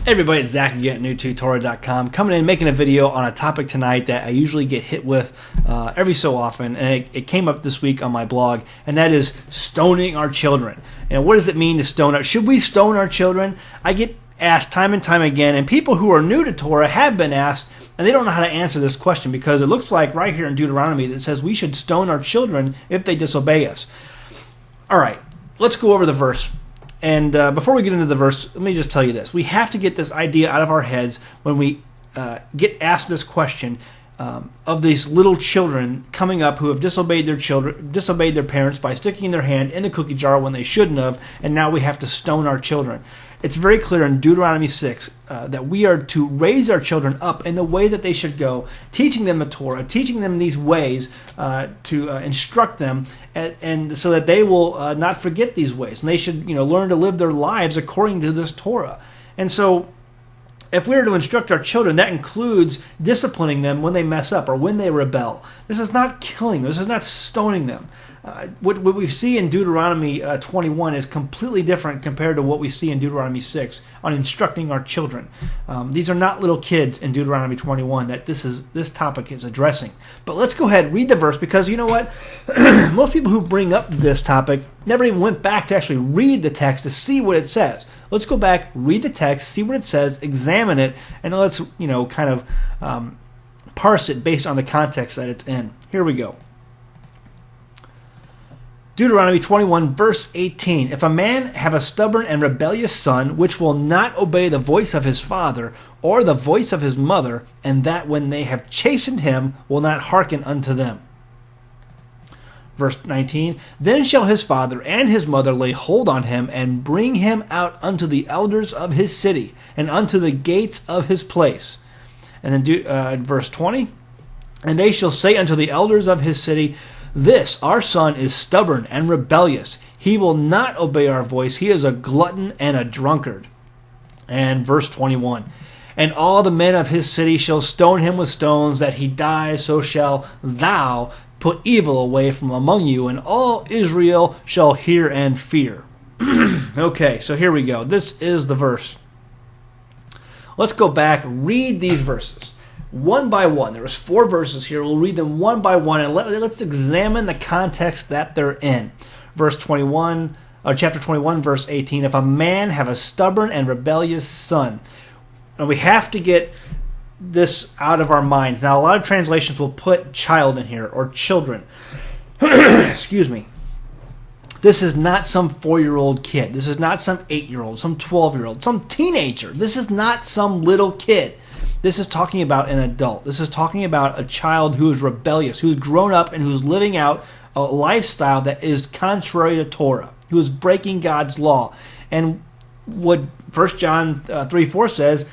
Hey everybody, it's Zach again at newtotorah.com, coming in making a video on a topic tonight that I usually get hit with every so often, and it came up this week on my blog, and that is stoning our children. And what does it mean to stone our? Should we stone our children? I get asked time and time again, and people who are new to Torah have been asked, and they don't know how to answer this question because it looks like right here in Deuteronomy that says we should stone our children if they disobey us. All right, let's go over the verse. And before we get into the verse, let me just tell you this. We have to get this idea out of our heads when we get asked this question of these little children coming up who have disobeyed their parents by sticking their hand in the cookie jar when they shouldn't have, and now we have to stone our children. It's very clear in Deuteronomy 6 that we are to raise our children up in the way that they should go, teaching them the Torah, teaching them these ways to instruct them, and so that they will not forget these ways. And they should, learn to live their lives according to this Torah. And so, if we are to instruct our children, that includes disciplining them when they mess up or when they rebel. This is not killing them. This is not stoning them. What we see in Deuteronomy 21 is completely different compared to what we see in Deuteronomy 6 on instructing our children. These are not little kids in Deuteronomy 21 that this topic is addressing. But let's go ahead and read the verse, because you know what? Most people who bring up this topic never even went back to actually read the text to see what it says. Let's go back, read the text, see what it says, examine it, and let's kind of parse it based on the context that it's in. Here we go. Deuteronomy 21, verse 18. If a man have a stubborn and rebellious son, which will not obey the voice of his father or the voice of his mother, and that when they have chastened him will not hearken unto them. Verse 19. Then shall his father and his mother lay hold on him, and bring him out unto the elders of his city, and unto the gates of his place. And then verse 20. And they shall say unto the elders of his city, This our son is stubborn and rebellious. He will not obey our voice. He is a glutton and a drunkard. And verse 21. And all the men of his city shall stone him with stones, that he die. So shall thou put evil away from among you, and all Israel shall hear and fear. Okay, so here we go. This is the verse. Let's go back, read these verses one by one. There's 4 verses here. We'll read them one by one, and let's examine the context that they're in. Verse 21, or chapter 21, verse 18. If a man have a stubborn and rebellious son. And we have to get this out of our minds. Now, a lot of translations will put child in here, or children. Excuse me. This is not some 4-year-old kid. This is not some 8-year-old, some 12-year-old, some teenager. This is not some little kid. This is talking about an adult. This is talking about a child who is rebellious, who's grown up and who's living out a lifestyle that is contrary to Torah, who is breaking God's law. And what 1 John 3:4 says,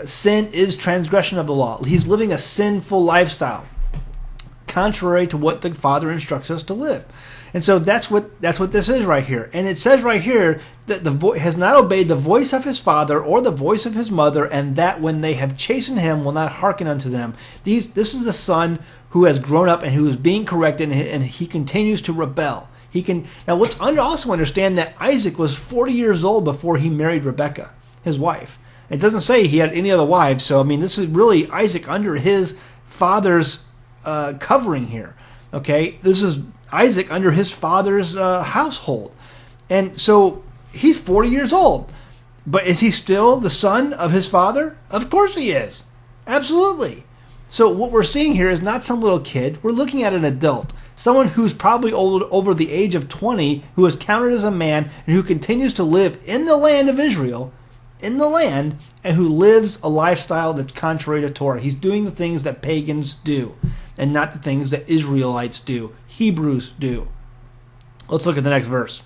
sin is transgression of the law. He's living a sinful lifestyle, contrary to what the Father instructs us to live. And so that's what this is right here. And it says right here that has not obeyed the voice of his father or the voice of his mother, and that when they have chastened him will not hearken unto them. This is a son who has grown up and who is being corrected, and he continues to rebel. Now let's also understand that Isaac was 40 years old before he married Rebekah, his wife. It doesn't say he had any other wives, so this is really Isaac under his father's covering here. Okay, this is Isaac under his father's household. And so he's 40 years old. But is he still the son of his father? Of course he is. Absolutely. So what we're seeing here is not some little kid. We're looking at an adult. Someone who's probably over the age of 20, who is counted as a man, and who continues to live in the land of Israel, and who lives a lifestyle that's contrary to Torah. He's doing the things that pagans do, and not the things that Israelites do, Hebrews do. Let's look at the next verse.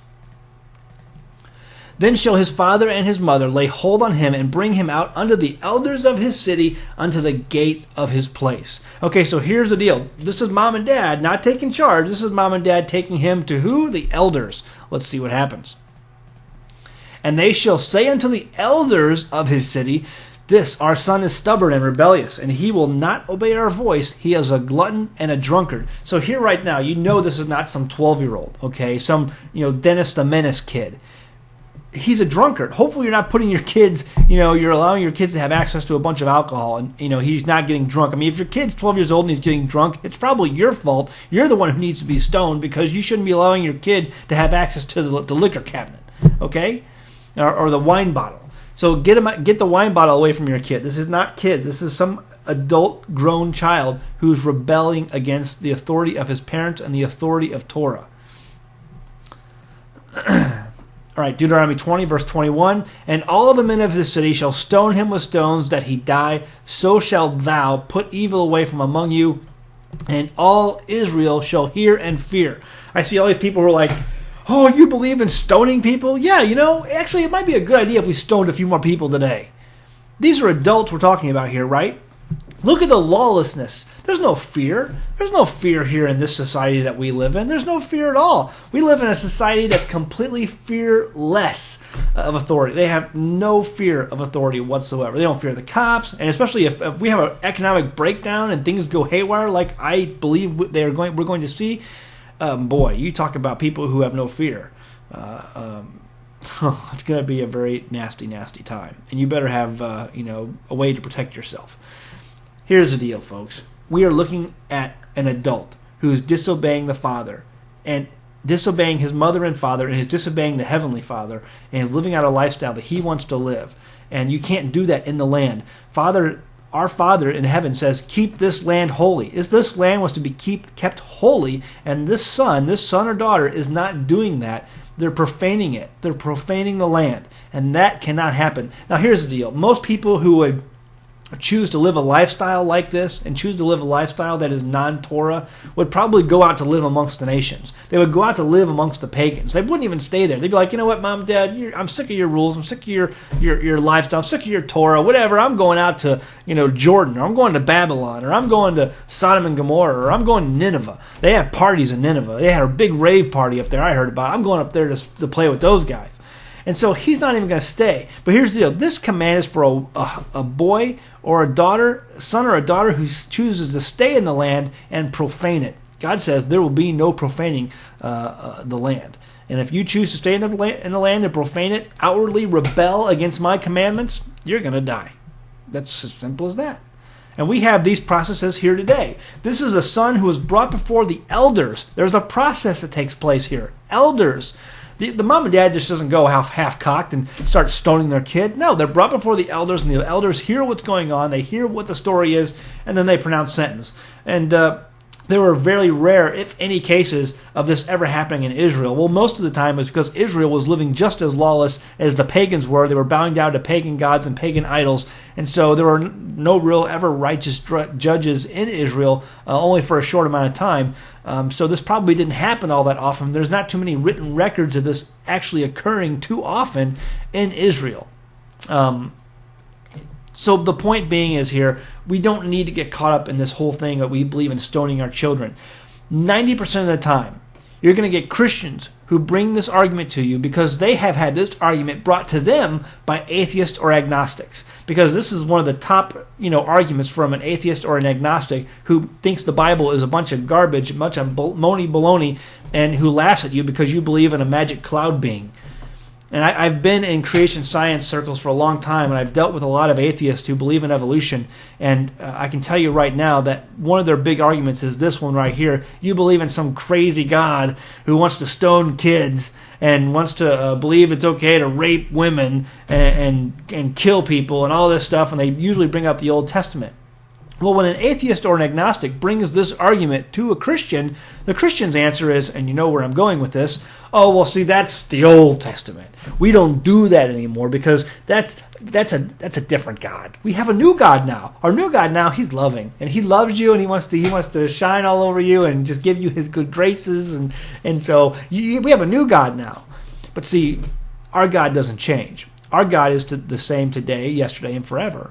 Then shall his father and his mother lay hold on him, and bring him out unto the elders of his city, unto the gate of his place. Okay, so here's the deal. This is mom and dad not taking charge. This is mom and dad taking him to who? The elders. Let's see what happens. And they shall say unto the elders of his city, This our son is stubborn and rebellious, and he will not obey our voice. He is a glutton and a drunkard. So here right now, this is not some 12-year-old, okay? Some, Dennis the Menace kid. he's a drunkard. Hopefully you're not putting your kids, you're allowing your kids to have access to a bunch of alcohol and, he's not getting drunk. I mean, if your kid's 12 years old and he's getting drunk, it's probably your fault. You're the one who needs to be stoned because you shouldn't be allowing your kid to have access to the liquor cabinet, okay? Or the wine bottle. So get the wine bottle away from your kid. This is not kids. This is some adult grown child who's rebelling against the authority of his parents and the authority of Torah. All right, Deuteronomy 20, verse 21. And all the men of the city shall stone him with stones that he die. So shalt thou put evil away from among you, and all Israel shall hear and fear. I see all these people who are like, oh, you believe in stoning people? Yeah, actually it might be a good idea if we stoned a few more people today. These are adults we're talking about here, right? Look at the lawlessness. There's no fear. There's no fear here in this society that we live in. There's no fear at all. We live in a society that's completely fearless of authority. They have no fear of authority whatsoever. They don't fear the cops, and especially if we have an economic breakdown and things go haywire, like I believe we're going to see. Boy, you talk about people who have no fear. It's going to be a very nasty, nasty time, and you better have a way to protect yourself. Here's the deal, folks. We are looking at an adult who is disobeying the Father and disobeying his mother and father, and is disobeying the Heavenly Father, and is living out a lifestyle that he wants to live. And you can't do that in the land. Our Father in heaven says, keep this land holy. This land was to be kept holy, and this son or daughter is not doing that. They're profaning it. They're profaning the land, and that cannot happen. Now, here's the deal. Most people who would choose to live a lifestyle like this and choose to live a lifestyle that is non-Torah would probably go out to live amongst the nations. They would go out to live amongst the pagans. They wouldn't even stay there. They'd be like, you know what, Mom, Dad, I'm sick of your rules. I'm sick of your lifestyle. I'm sick of your Torah, whatever. I'm going out to Jordan, or I'm going to Babylon, or I'm going to Sodom and Gomorrah, or I'm going to Nineveh. They have parties in Nineveh. They had a big rave party up there I heard about. I'm going up there to play with those guys. And so he's not even going to stay. But here's the deal. This command is for a boy or a daughter, son or a daughter who chooses to stay in the land and profane it. God says there will be no profaning the land. And if you choose to stay in the land and profane it, outwardly rebel against my commandments, you're going to die. That's as simple as that. And we have these processes here today. This is a son who was brought before the elders. There's a process that takes place here. Elders. The mom and dad just doesn't go half-cocked and start stoning their kid. No, they're brought before the elders, and the elders hear what's going on. They hear what the story is, and then they pronounce sentence. And there were very rare, if any, cases of this ever happening in Israel. Well, most of the time it's because Israel was living just as lawless as the pagans were. They were bowing down to pagan gods and pagan idols. And so there were no real ever righteous judges in Israel, only for a short amount of time. So this probably didn't happen all that often. There's not too many written records of this actually occurring too often in Israel. So the point being is here, we don't need to get caught up in this whole thing that we believe in stoning our children. 90% of the time, you're going to get Christians who bring this argument to you because they have had this argument brought to them by atheists or agnostics. Because this is one of the top, arguments from an atheist or an agnostic who thinks the Bible is a bunch of garbage, a bunch of baloney, and who laughs at you because you believe in a magic cloud being. And I've been in creation science circles for a long time, and I've dealt with a lot of atheists who believe in evolution. And I can tell you right now that one of their big arguments is this one right here. You believe in some crazy God who wants to stone kids and wants to believe it's okay to rape women and kill people and all this stuff, and they usually bring up the Old Testament. Well, when an atheist or an agnostic brings this argument to a Christian, the Christian's answer is, and you know where I'm going with this, oh, well, see, that's the Old Testament. We don't do that anymore because that's a different God. We have a new God now. Our new God now, he's loving, and he loves you, and he wants to shine all over you and just give you his good graces, and so we have a new God now. But see, our God doesn't change. Our God is the same today, yesterday, and forever.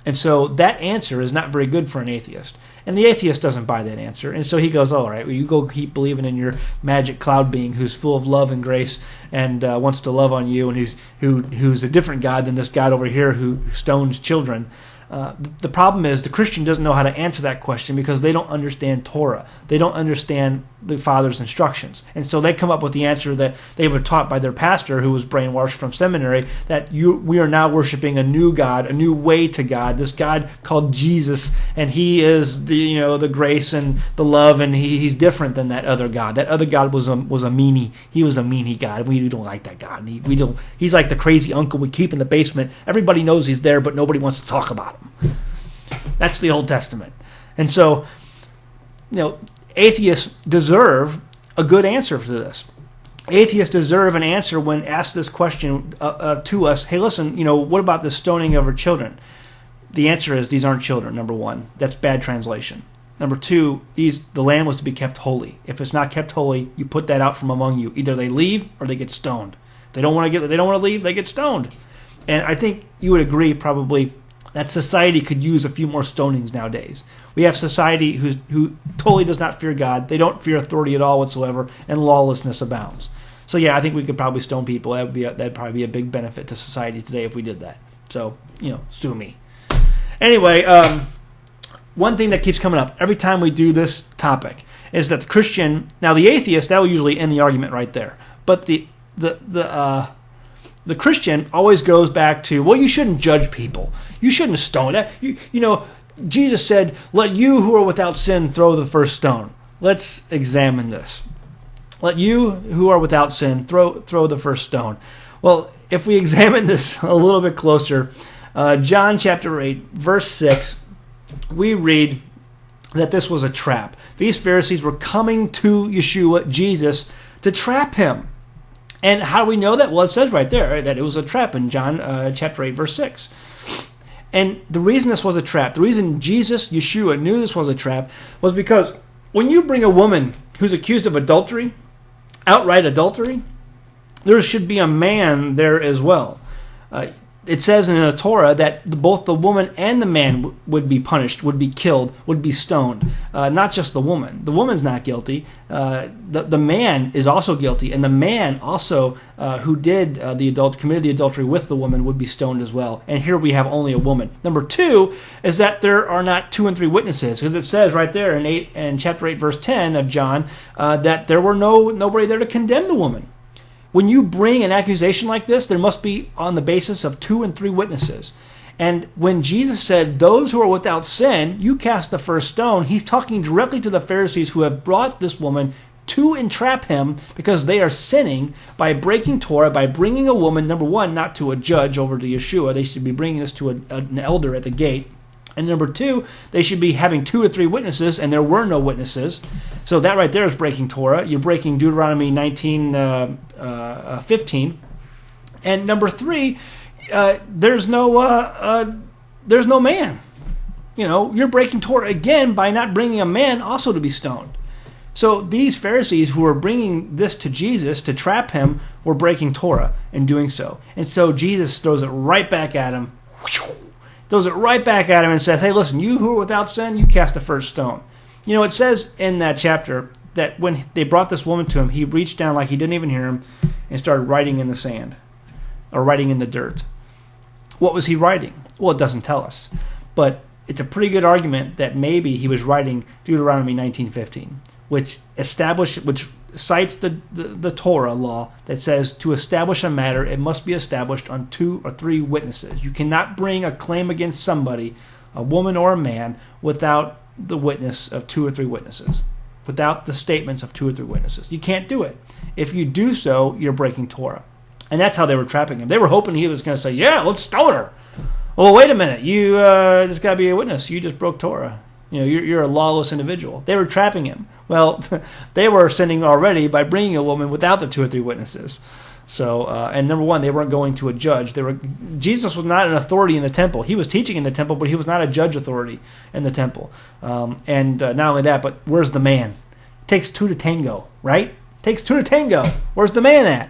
And so that answer is not very good for an atheist. And the atheist doesn't buy that answer. And so he goes, all right, well, you go keep believing in your magic cloud being who's full of love and grace and wants to love on you and who's a different God than this God over here who stones children. The problem is the Christian doesn't know how to answer that question because they don't understand Torah. They don't understand the Father's instructions. And so they come up with the answer that they were taught by their pastor, who was brainwashed from seminary, that we are now worshiping a new God, a new way to God, this God called Jesus, and he is the grace and the love, and he's different than that other God. That other God was a meanie. He was a meanie God. We don't like that God. He's like the crazy uncle we keep in the basement. Everybody knows he's there, but nobody wants to talk about him. That's the Old Testament. And so, atheists deserve a good answer for this. Atheists deserve an answer when asked this question to us. Hey, listen, what about the stoning of our children? The answer is these aren't children, number one. That's bad translation. Number two, the land was to be kept holy. If it's not kept holy, you put that out from among you. Either they leave or they get stoned. If they don't want to leave, they get stoned. And I think you would agree probably that society could use a few more stonings nowadays. We have society who totally does not fear God. They don't fear authority at all whatsoever, and lawlessness abounds. So yeah, I think we could probably stone people. That'd probably be a big benefit to society today if we did that. So, sue me. Anyway, one thing that keeps coming up every time we do this topic is that the Christian, now the atheist, that will usually end the argument right there. But the Christian always goes back to, well, you shouldn't judge people. You shouldn't stone that. Jesus said, let you who are without sin throw the first stone. Let's examine this. Let you who are without sin throw the first stone. Well, if we examine this a little bit closer, John chapter 8, verse 6, we read that this was a trap. These Pharisees were coming to Yeshua, Jesus, to trap him. And how do we know that? Well, it says right there that it was a trap in John chapter 8, verse 6. And the reason this was a trap, the reason Jesus, Yeshua, knew this was a trap was because when you bring a woman who's accused of adultery, outright adultery, there should be a man there as well. It says in the Torah that both the woman and the man would be punished, would be killed, would be stoned. Not just the woman. The woman's not guilty. The man is also guilty, and the man also who committed the adultery with the woman would be stoned as well. And here we have only a woman. Number two is that there are not 2 and 3 witnesses, because it says right there in chapter 8, verse 10 of John, that there were nobody there to condemn the woman. When you bring an accusation like this, there must be on the basis of 2 and 3 witnesses. And when Jesus said, those who are without sin, you cast the first stone, he's talking directly to the Pharisees who have brought this woman to entrap him because they are sinning by breaking Torah, by bringing a woman, number one, not to a judge over to Yeshua. They should be bringing this to an elder at the gate. And number two, they should be having 2 or 3 witnesses, and there were no witnesses. So that right there is breaking Torah. You're breaking Deuteronomy 19:15. And number 3, there's no man. You're breaking Torah again by not bringing a man also to be stoned. So these Pharisees who were bringing this to Jesus to trap him were breaking Torah in doing so. And so Jesus throws it right back at him. Throws it right back at him and says, hey, listen, you who are without sin, you cast the first stone. It says in that chapter that when they brought this woman to him, he reached down like he didn't even hear him and started writing in the sand or writing in the dirt. What was he writing? Well, it doesn't tell us. But it's a pretty good argument that maybe he was writing Deuteronomy 19:15, which cites the Torah law that says to establish a matter, it must be established on 2 or 3 witnesses. You cannot bring a claim against somebody, a woman or a man, without the witness of 2 or 3 witnesses, without the statements of 2 or 3 witnesses. You can't do it. If you do so, you're breaking Torah. And that's how they were trapping him. They were hoping he was going to say, yeah, let's stone her. Well, wait a minute. There's got to be a witness. You just broke Torah. You're a lawless individual. They were trapping him. Well, they were sinning already by bringing a woman without the 2 or 3 witnesses. So, and number one, they weren't going to a judge. Jesus was not an authority in the temple. He was teaching in the temple, but he was not a judge authority in the temple. And not only that, but where's the man? It takes 2 to tango, right? It takes 2 to tango. Where's the man at?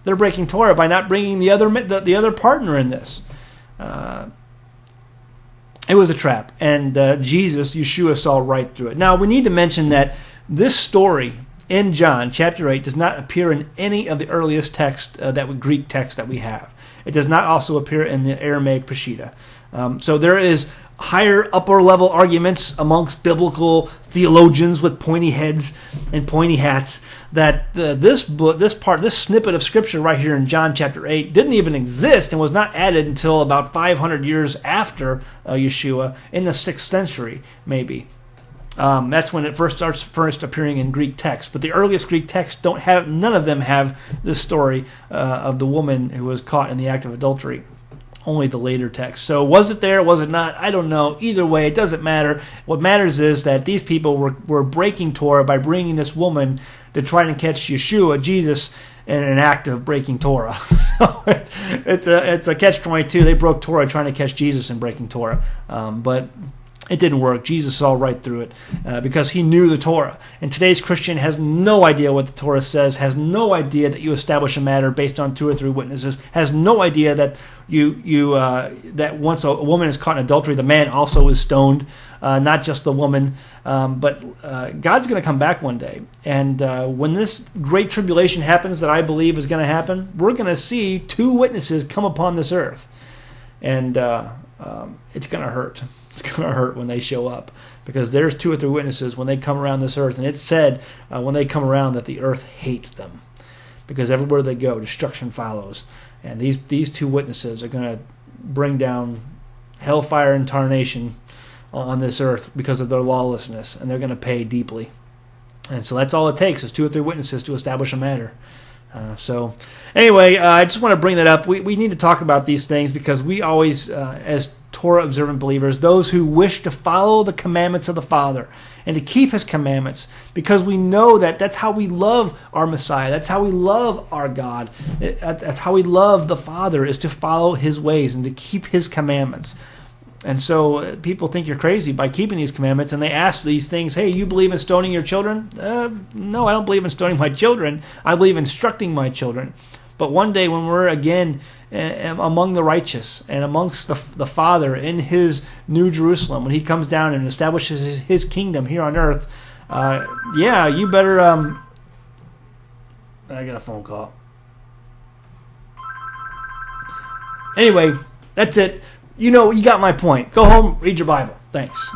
They're breaking Torah by not bringing the other partner in this. It was a trap, and Jesus, Yeshua, saw right through it. Now, we need to mention that this story in John chapter 8 does not appear in any of the earliest Greek texts that we have. It does not also appear in the Aramaic Peshitta. So there is higher, upper level arguments amongst biblical theologians with pointy heads and pointy hats that this snippet of scripture right here in John chapter 8 didn't even exist and was not added until about 500 years after Yeshua in the 6th century, maybe. That's when it first appearing in Greek texts. But the earliest Greek texts none of them have this story of the woman who was caught in the act of adultery. Only the later text. So was it there? Was it not? I don't know. Either way, it doesn't matter. What matters is that these people were breaking Torah by bringing this woman to try and catch Yeshua, Jesus, in an act of breaking Torah. So it's a catch-22. They broke Torah trying to catch Jesus in breaking Torah. But it didn't work. Jesus saw right through it because he knew the Torah. And today's Christian has no idea what the Torah says, has no idea that you establish a matter based on 2 or 3 witnesses, has no idea that that once a woman is caught in adultery, the man also is stoned, not just the woman. But God's going to come back one day. And when this great tribulation happens that I believe is going to happen, we're going to see 2 witnesses come upon this earth. And it's going to hurt. It's going to hurt when they show up because there's 2 or 3 witnesses when they come around this earth. And it's said when they come around that the earth hates them because everywhere they go, destruction follows. And these 2 witnesses are going to bring down hellfire and tarnation on this earth because of their lawlessness. And they're going to pay deeply. And so that's all it takes is 2 or 3 witnesses to establish a matter. So anyway, I just want to bring that up. We need to talk about these things because we always, as Torah observant believers, those who wish to follow the commandments of the Father and to keep his commandments, because we know that that's how we love our Messiah. That's how we love our God. That's how we love the Father, is to follow his ways and to keep his commandments. And so people think you're crazy by keeping these commandments, and they ask these things, hey, you believe in stoning your children? No, I don't believe in stoning my children. I believe in instructing my children. But one day when we're again among the righteous and amongst the Father in his New Jerusalem, when he comes down and establishes his kingdom here on earth, you better... I got a phone call. Anyway, that's it. You got my point. Go home, read your Bible. Thanks.